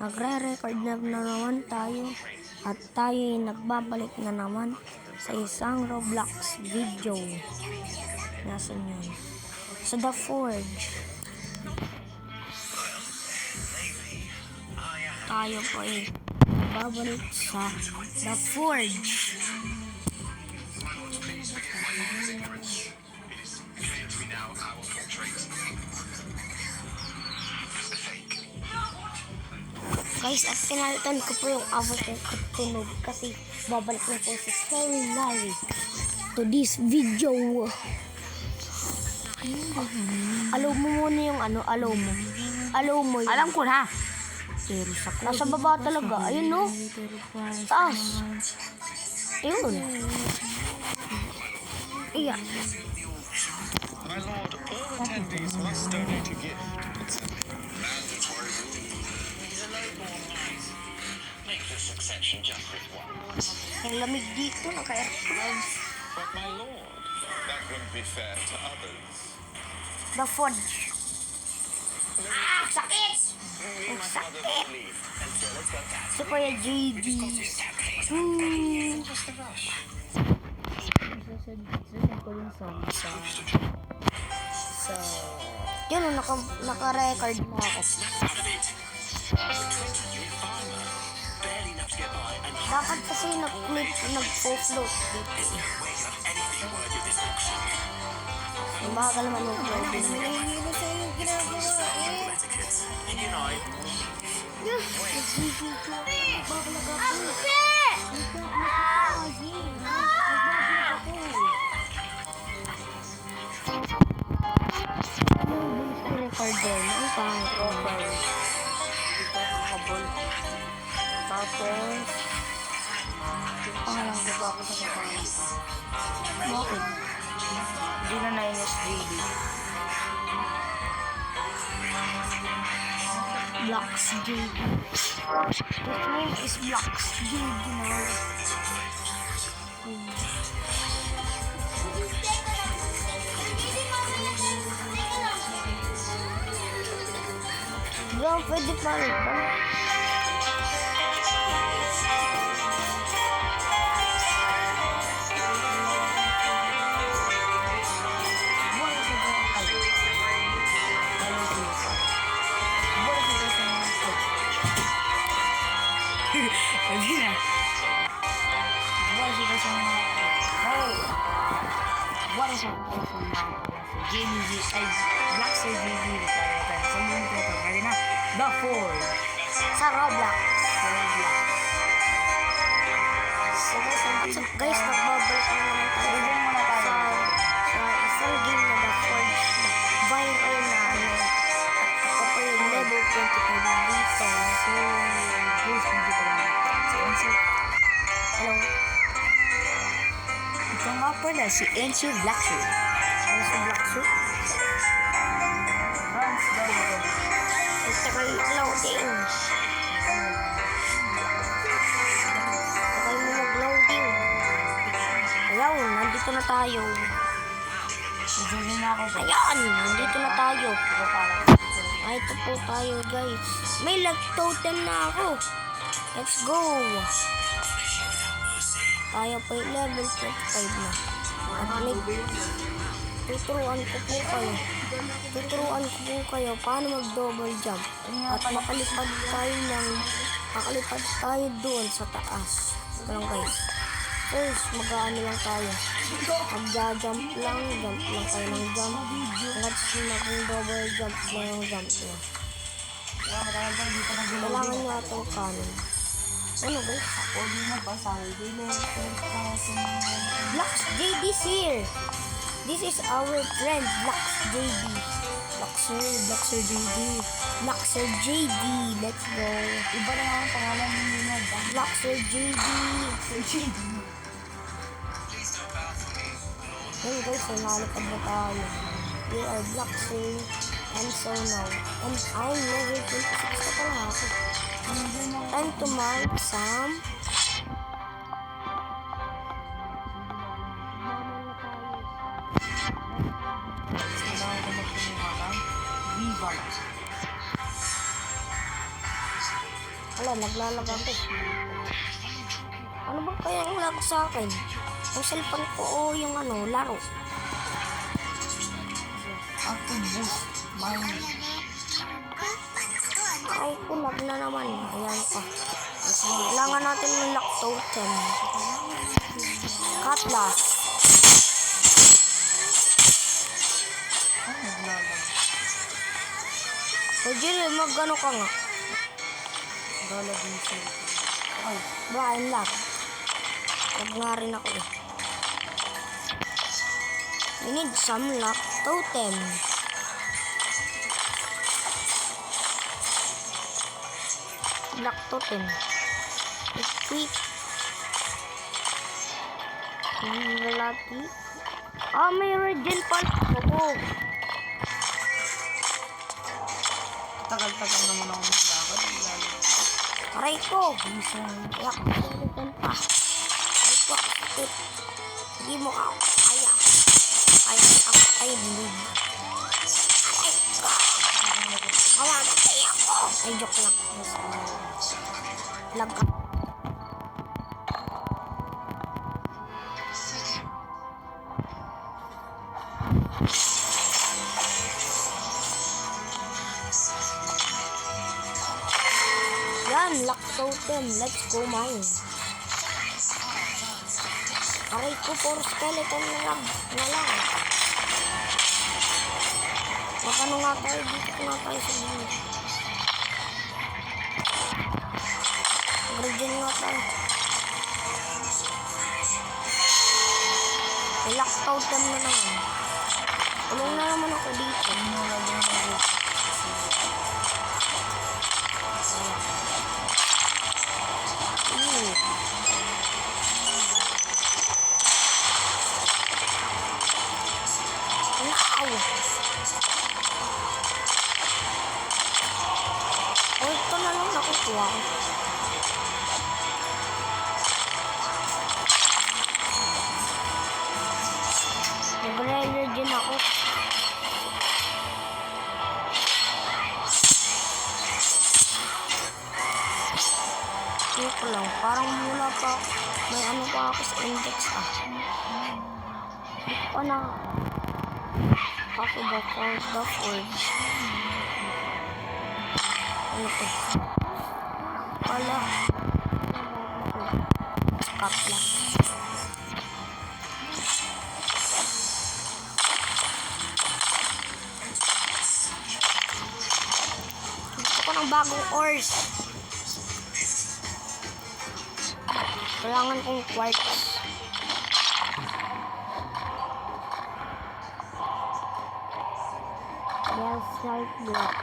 Nagre-record na naman tayo at tayo nagbabalik na naman sa isang Roblox video. Nasaan yun? Sa The Forge. Tayo po ay nagbabalik sa The Forge. Guys, at pinalitan ko po yung abo kong katunog kasi babalik na po si Scary Larry to this video. Alaw mo muna yung ano, alaw mo. Alaw mo yun. Alam ko na. Nasa baba talaga. Ayun no. Taas. Ayun. Iya. My lord, all attendees must donate a gift. It's a mandatory rule. He's a local knight. Make this exception just this once. Ang lamig dito, naka-aircon. But my lord, that wouldn't be fair to others. The Forge. Ah, sakit! Me and my sakit. brother will leave until it's got that. Si Kuya JD. Just a rush. Yun, naka-record mo ako. Dapat kasi nag-float dito. Ang bagal naman yung floating. Record din. Ang pangit ko. Tapos, pangalang ko ba ako sa kapangalan? Bakit? Hindi na na-NSDB. Blocks JD. His name is Blocks JD now. Bro, pwede pa rin ba? Hindi na. What is your question now? Jamie G. Ay, Black Sir JD. Sabihin ko ito. Ready na? The Forge. Sa Roblox. So guys, nagbabalik na naman tayo sa isang game na The Forge na viral na ano. Ako pa yung level 25 dito. So, Guys, hindi ko lang. hello. Ito nga pala si NC Blackshoe. Ano sa Black Suit? Runs daw mo. Tagal loading. Tagal mo mag-loading. Ayaw, nandito na tayo. Susunod na ako sa Ayan, nandito na tayo. Ay, ito po tayo guys. May lag totem na ako. Let's go. Tayo po yung level 25 na. At tuturuan ko po kayo paano mag-double jump. At makalipad tayo doon sa taas. Ito lang guys. First, mag-ano lang tayo. Mag-jump lang tayo ng jump. Hanggat mag-double jump na yung jump niya. Kailangan nyo itong cannon. Ano guys? Blocks JD is here. This is our friend Blocks JD. Bloxer JD. Let's go. Iba na ang pangalan nila. Bloxer JD. Hey guys, so nalipad na tayo. We are Bloxer. And so now. And I'm level 26 na pala ako. Time to mark some Viva. Wala, naglalag ako. Ano ba kaya ang lag sa akin? Yung cellphone ko o yung ano, laro? Active boost. Mine. Ay, kulag na naman. Ayan pa. Kailangan natin ng lock totem. Cutlass. Ay, naglalag. O, Jill, mag-ano ka nga? Lalag yung cellphone. Ay, Brian lang. Lag nga rin ako eh. We need some lock totem. Lock totem. Equip. Lalaki. Ah, may regen pala ako. Tagal-tagal naman ako maglakad. Naglalag. Aray ko. Isa. Lock totem pa. Aray ko. Step. Hindi mo ako kaya. Kaya ako ay lead. Aray ko. Kawamatay ako. Ay, joke lang. Lag ka. Yan, lock totem. Let's go mine. Aray ko, puro skeleton na lang. Magano nga tayo dito nga tayo sa buhay. Regen nga tayo. May lock totem na naman. Tulong na naman ako dito. Ooh. Wow! O, ito na lang nakukuha ko. Nag-re-regen ako. Ito lang, parang mula pa, may ano pa ako sa index ah. Hindi pa na. Ako ba found the forge? Ano to? Wala. Scap lang. Gusto ko ng bagong ores. Kailangan kong quartz. Basalt block.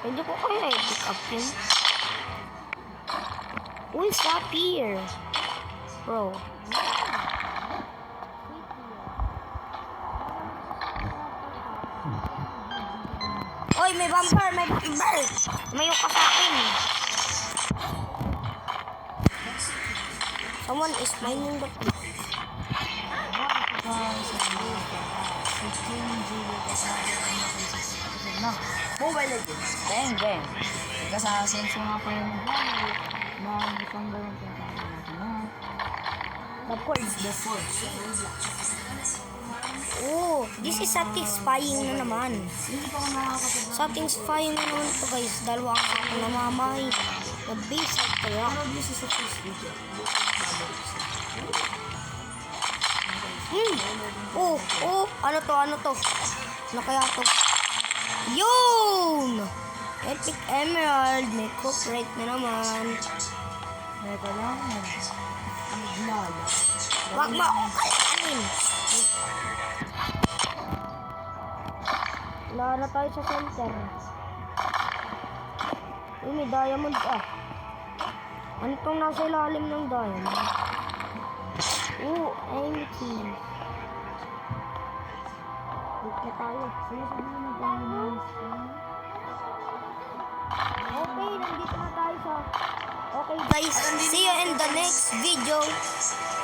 Pwede ko kaya i-pick up yun? Uy, sapphire! Bro. Oy, may bumper! May bumper! Tumayo ka sa akin. Someone is mining the block. Mobile Legends. Bang, bang. Kasasenso nga pa yun. Isang gawin ko natin. The Forge. Oh, this is satisfying na naman. Hindi pa ako nakakapag. Satisfying na naman to guys. Dalawa ako namamay. The base of the rock. Pero this is a first video. Oh, ano to? Ano kaya to? Yun! Epic Emerald. May cooperate na naman. Teka lang. Naglala. Wag mo ako kalanin. Wala na tayo sa center. Uy, may diamond ah. Ano tong nasa ilalim ng diamond? Empty. Wait na tayo. Okay, nandito na tayo sa... Okay guys, see you in the next video.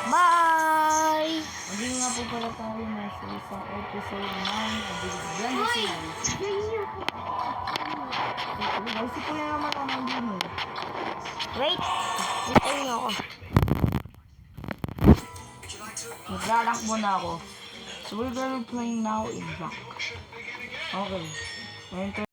Bye! Hindi nga po pala tayo nasa isang episode ng Abilis Blender Series. Guys, ito na naman ang nandun eh. Wait! Hintay niyo ako. Maglalank muna ako. So we're gonna play now in black. Okay. Enter.